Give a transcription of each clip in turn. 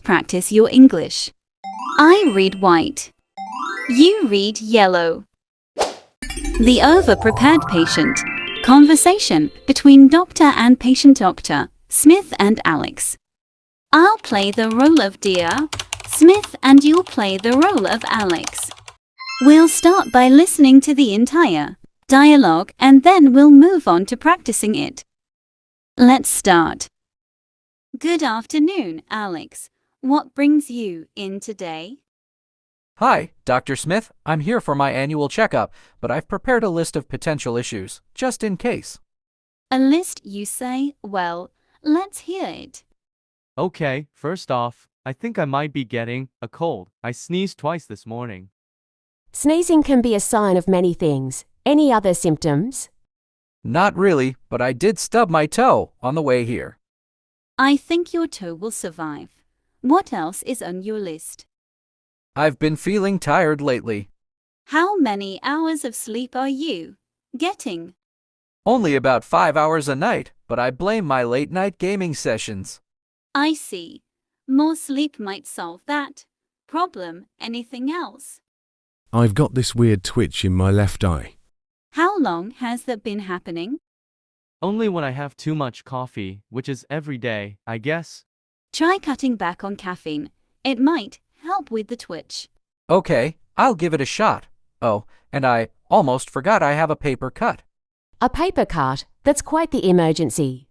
Let's practice your English. I read white. You read yellow. The over-prepared patient. Conversation between doctor and patient. Dr. Smith and Alex. I'll play the role of dear Smith and you'll play the role of Alex. We'll start by listening to the entire dialogue and then we'll move on to practicing it. Let's start. Good afternoon, Alex. What brings you in today? Hi, Dr. Smith. I'm here for my annual checkup, but I've prepared a list of potential issues, just in case. A list, you say? Well, let's hear it. Okay, first off, I think I might be getting a cold. I sneezed twice this morning. Sneezing can be a sign of many things. Any other symptoms? Not really, but I did stub my toe on the way here. I think your toe will survive. What else is on your list? I've been feeling tired lately. How many hours of sleep are you getting? Only about 5 hours a night, but I blame my late-night gaming sessions. I see. More sleep might solve that problem. Anything else? I've got this weird twitch in my left eye. How long has that been happening? Only when I have too much coffee, which is every day, I guess. Try cutting back on caffeine. It might help with the twitch. Okay, I'll give it a shot. Oh, and I almost forgot I have a paper cut. A paper cut? That's quite the emergency.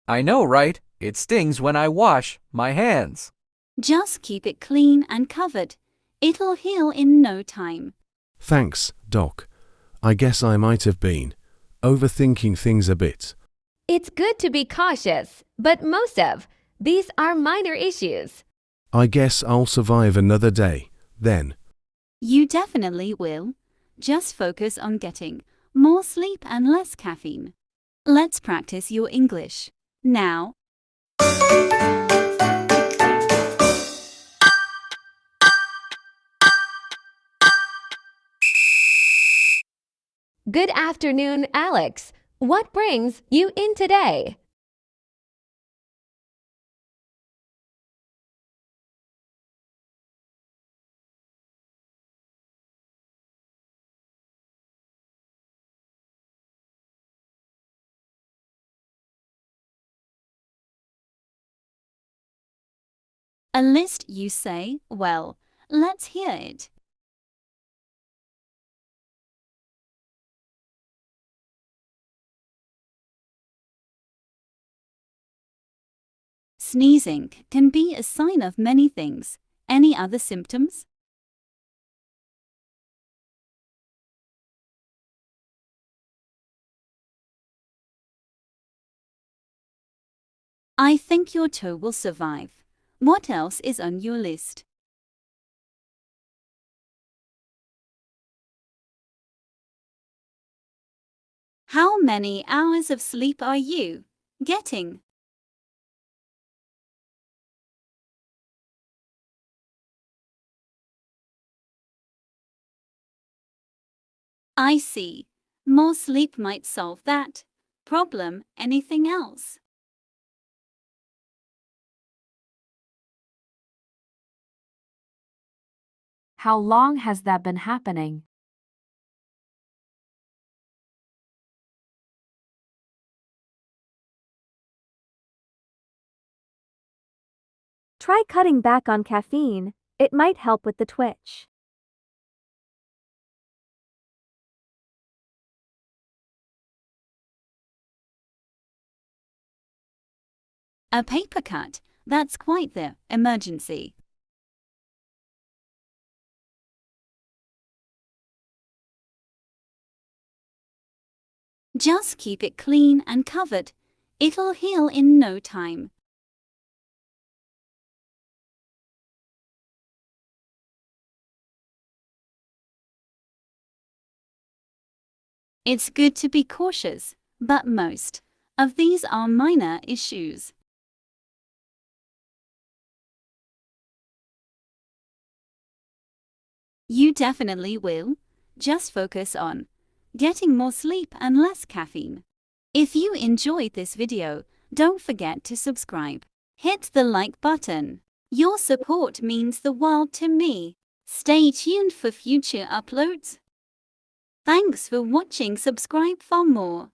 I know, right? It stings when I wash my hands. Just keep it clean and covered. It'll heal in no time. Thanks, Doc. I guess I might have been overthinking things a bit. It's good to be cautious, but these are minor issues. I guess I'll survive another day, then. You definitely will. Just focus on getting more sleep and less caffeine. Let's practice your English. Now. Good afternoon, Alex. What brings you in today? A list, you say? Well, let's hear it. Sneezing can be a sign of many things. Any other symptoms? I think your toe will survive. What else is on your list? How many hours of sleep are you getting? I see. More sleep might solve that problem. Anything else? How long has that been happening? Try cutting back on caffeine. It might help with the twitch. A paper cut. That's quite the emergency. Just keep it clean and covered. It'll heal in no time. It's good to be cautious, but most of these are minor issues. You definitely will. Just focus on getting more sleep and less caffeine. If you enjoyed this video, don't forget to subscribe. Hit the like button. Your support means the world to me. Stay tuned for future uploads. Thanks for watching. Subscribe for more.